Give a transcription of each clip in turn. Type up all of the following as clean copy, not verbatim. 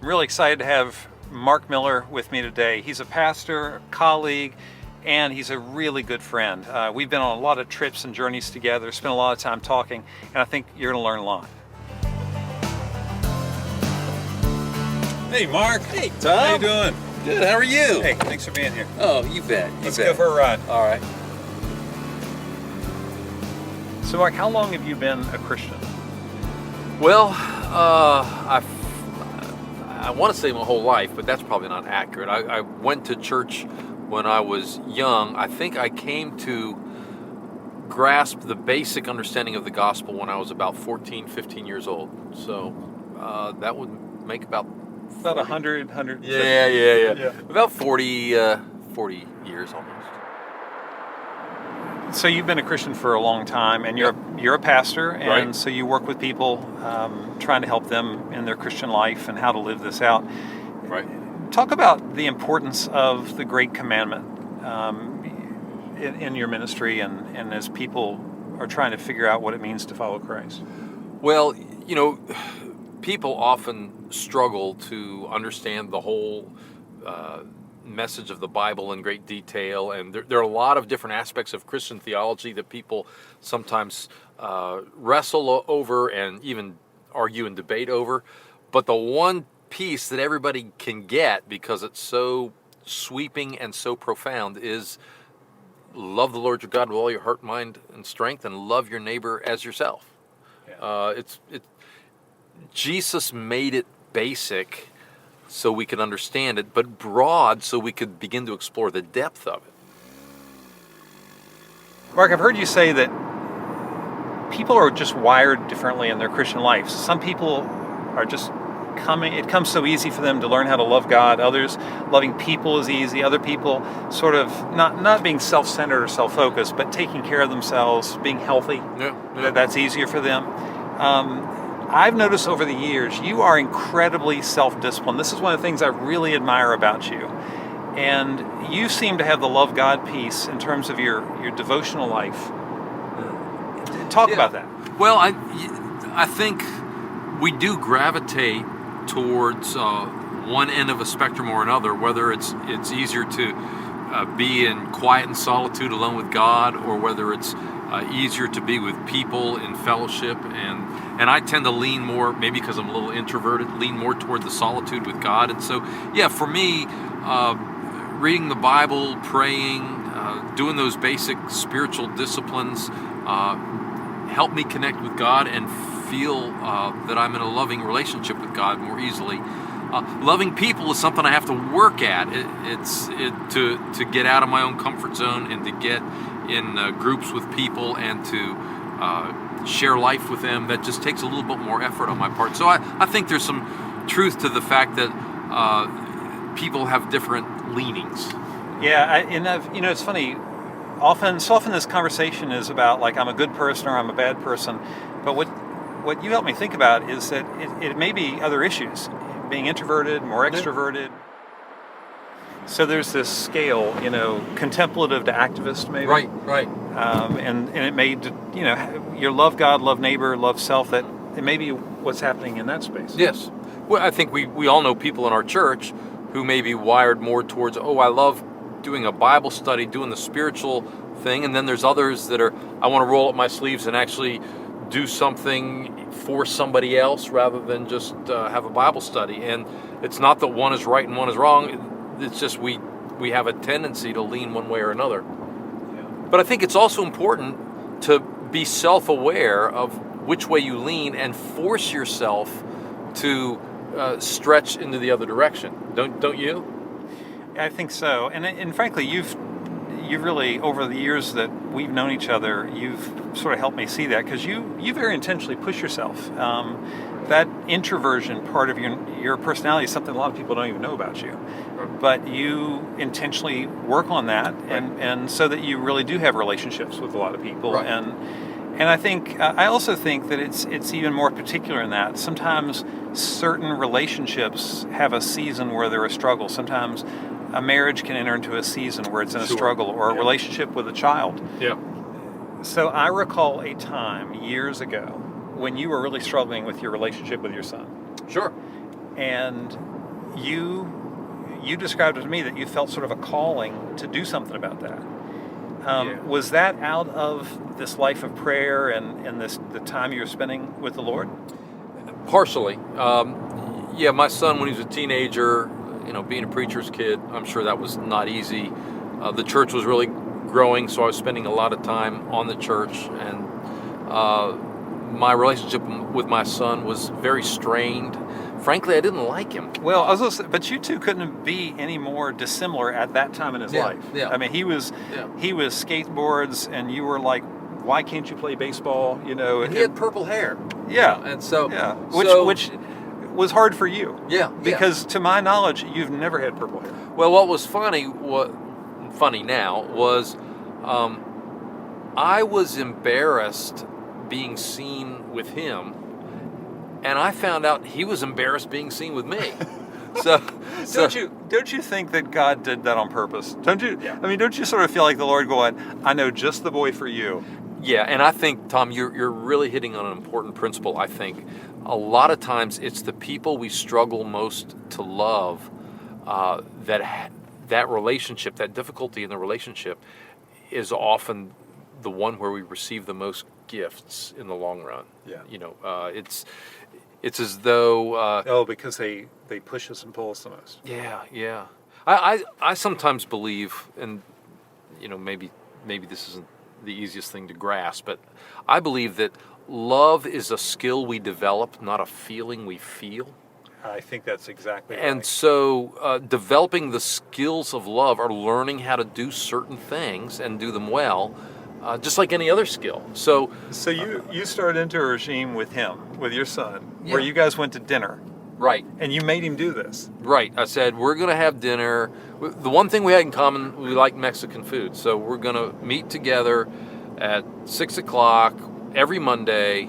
I'm really excited to have Mark Miller with me today. He's a pastor, colleague, and he's a really good friend. We've been on a lot of trips and journeys together, spent a lot of time talking, and I think you're going to learn a lot. Hey, Mark. Hey, Tom. How you doing? Good. How are you? Hey, thanks for being here. Oh, you bet. Let's go for a ride. All right. So, Mark, how long have you been a Christian? Well, I want to say my whole life, but that's probably not accurate. I went to church when I was young. I think I came to grasp the basic understanding of the gospel when I was about 14, 15 years old. So that would make about 100. Yeah. About 40 years almost. So you've been a Christian for a long time, and you're a pastor, and Right. so you work with people, trying to help them in their Christian life and how to live this out. Right. Talk about the importance of the Great Commandment in your ministry, and as people are trying to figure out what it means to follow Christ. Well, people often struggle to understand the whole message of the Bible in great detail, and there are a lot of different aspects of Christian theology that people sometimes wrestle over and even argue and debate over. But the one piece that everybody can get, because it's so sweeping and so profound, is love the Lord your God with all your heart, mind, and strength, and love your neighbor as yourself. Yeah. Jesus made it basic so we could understand it, but broad so we could begin to explore the depth of it. Mark, I've heard you say that people are just wired differently in their Christian lives. Some people are just it comes so easy for them to learn how to love God. Others, loving people is easy. Other people sort of not being self-centered or self-focused, but taking care of themselves, being healthy. Yeah. That's easier for them. I've noticed over the years, you are incredibly self-disciplined. This is one of the things I really admire about you. And you seem to have the love God piece in terms of your devotional life. Talk about that. Well, I think we do gravitate towards one end of a spectrum or another, whether it's easier to be in quiet and solitude alone with God, or whether it's easier to be with people in fellowship, and I tend to lean more, maybe because I'm a little introverted, lean more toward the solitude with God. And so, for me, reading the Bible, praying, doing those basic spiritual disciplines help me connect with God and feel that I'm in a loving relationship with God more easily. Loving people is something I have to work at. To get out of my own comfort zone and to get in groups with people and to share life with them. That just takes a little bit more effort on my part. So I think there's some truth to the fact that people have different leanings. Yeah, it's funny. Often this conversation is about, like, I'm a good person or I'm a bad person. But what you help me think about is that it may be other issues, being introverted, more extroverted. So there's this scale, contemplative to activist, maybe. Right. And it may, your love God, love neighbor, love self, that it may be what's happening in that space. Yes. Well, I think we all know people in our church who may be wired more towards, I love doing a Bible study, doing the spiritual thing, and then there's others that I want to roll up my sleeves and actually do something for somebody else rather than just have a Bible study. And it's not that one is right and one is wrong. It's just we have a tendency to lean one way or another. Yeah. But I think it's also important to be self-aware of which way you lean and force yourself to stretch into the other direction. Don't you? I think so. And frankly, you've really, over the years that we've known each other, you've sort of helped me see that, because you very intentionally push yourself. That introversion part of your personality is something a lot of people don't even know about you. But you intentionally work on that, and so that you really do have relationships with a lot of people. Right. And I think I also think that it's even more particular in that sometimes certain relationships have a season where they're a struggle. Sometimes a marriage can enter into a season where it's in a struggle, or a relationship with a child. Yeah. So I recall a time years ago when you were really struggling with your relationship with your son. Sure. And you described it to me that you felt sort of a calling to do something about that. Yeah. Was that out of this life of prayer and the time you were spending with the Lord? Partially. Yeah, my son, when he was a teenager, being a preacher's kid, I'm sure that was not easy. The church was really growing, so I was spending a lot of time on the church, and my relationship with my son was very strained. Frankly, I didn't like him. Well, I was gonna say, but you two couldn't be any more dissimilar at that time in his life. Yeah. I mean, he was skateboards, and you were like, "Why can't you play baseball?" And he had purple hair. Yeah, And so which was hard for you. Yeah. Because to my knowledge, you've never had purple hair. Well, what was funny now was I was embarrassed being seen with him, and I found out he was embarrassed being seen with me. So don't you think that God did that on purpose? Don't you? Yeah. I mean, don't you sort of feel like the Lord going, "I know just the boy for you"? Yeah, and I think, Tom, you're really hitting on an important principle. I think a lot of times it's the people we struggle most to love that relationship, that difficulty in the relationship, is often the one where we receive the most gifts in the long run. Yeah. It's as though because they push us and pull us the most. yeah. I sometimes believe, and maybe this isn't the easiest thing to grasp, but I believe that love is a skill we develop, not a feeling we feel. I think that's exactly right. And so developing the skills of love are learning how to do certain things and do them well, just like any other skill. So you started into a regime with him, with your son, Yeah. where you guys went to dinner. Right. And you made him do this. Right. I said, we're going to have dinner. The one thing we had in common, we like Mexican food. So we're going to meet together at 6 o'clock every Monday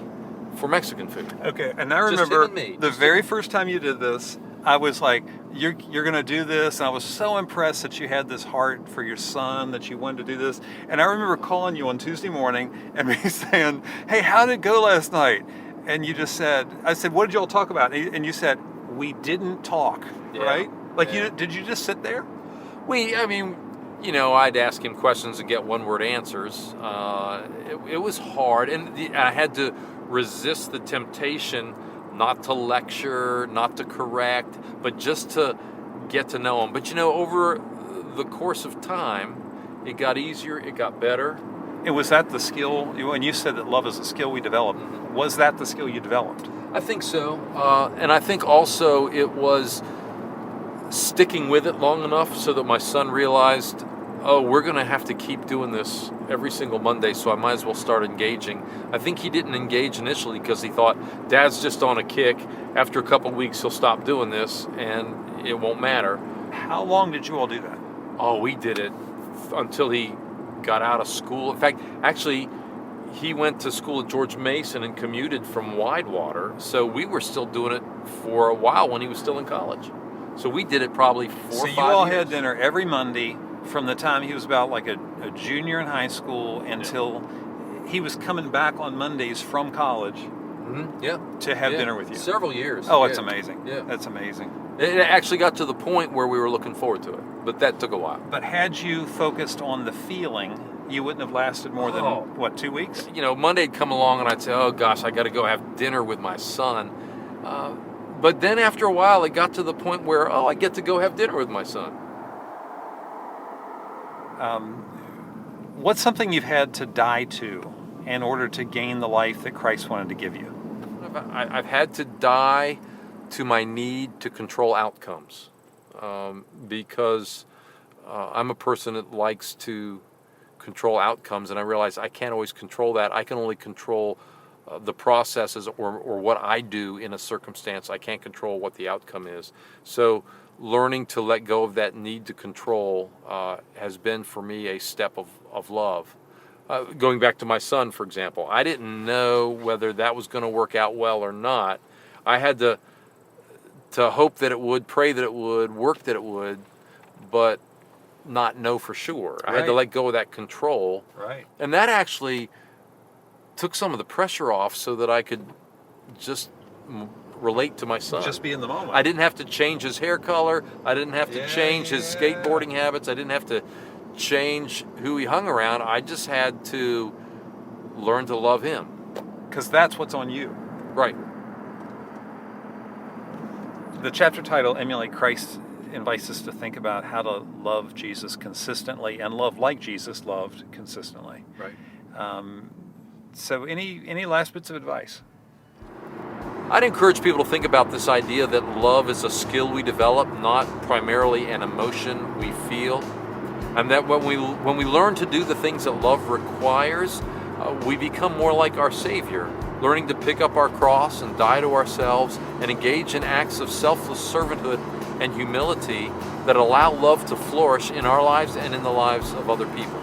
for Mexican food. Okay. And I Just remember him and me. the very first time you did this, I was like, you're going to do this. And I was so impressed that you had this heart for your son, that you wanted to do this. And I remember calling you on Tuesday morning and me saying, "Hey, how did it go last night?" And you just said, I said, "What did y'all talk about?" And you said, "We didn't talk," right? Like, did you just sit there? I'd ask him questions and get one-word answers. It was hard, and I had to resist the temptation not to lecture, not to correct, but just to get to know him. But over the course of time, it got easier, it got better. And was that the skill, when you said that love is a skill we develop, was that the skill you developed? I think so. And I think also it was sticking with it long enough so that my son realized, we're going to have to keep doing this every single Monday, so I might as well start engaging. I think he didn't engage initially because he thought, Dad's just on a kick. After a couple of weeks, he'll stop doing this, and it won't matter. How long did you all do that? Oh, we did it until he got out of school. In fact, actually, he went to school at George Mason and commuted from Widewater, so we were still doing it for a while when he was still in college. So we did it probably 4 or 5 years. So you all had dinner every Monday from the time he was about like a junior in high school until he was coming back on Mondays from college to have dinner with you. Several years. Oh, it's amazing. Yeah. That's amazing. It actually got to the point where we were looking forward to it, but that took a while. But had you focused on the feeling, you wouldn't have lasted more than, 2 weeks? Monday'd come along and I'd say, oh gosh, I got to go have dinner with my son. But then after a while, it got to the point where, I get to go have dinner with my son. What's something you've had to die to in order to gain the life that Christ wanted to give you? I've had to die to my need to control outcomes because I'm a person that likes to control outcomes, and I realize I can't always control that. I can only control the processes or what I do in a circumstance. I can't control what the outcome is. So learning to let go of that need to control has been for me a step of love. Going back to my son, for example, I didn't know whether that was going to work out well or not. I had to hope that it would, pray that it would, work that it would, but not know for sure. I had to let go of that control. Right. And that actually took some of the pressure off so that I could just relate to my son. Just be in the moment. I didn't have to change his hair color. I didn't have to change his skateboarding habits. I didn't have to change who he hung around. I just had to learn to love him. Because that's what's on you. Right. The chapter title, Emulate Christ, invites us to think about how to love Jesus consistently and love like Jesus loved consistently. Right. So any last bits of advice? I'd encourage people to think about this idea that love is a skill we develop, not primarily an emotion we feel. And that when we learn to do the things that love requires, we become more like our Savior, learning to pick up our cross and die to ourselves and engage in acts of selfless servanthood and humility that allow love to flourish in our lives and in the lives of other people.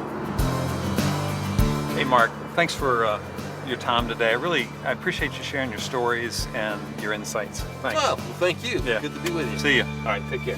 Hey Mark, thanks for your time today. I appreciate you sharing your stories and your insights. Thanks. Well, thank you. Yeah. Good to be with you. See you. All right, take care.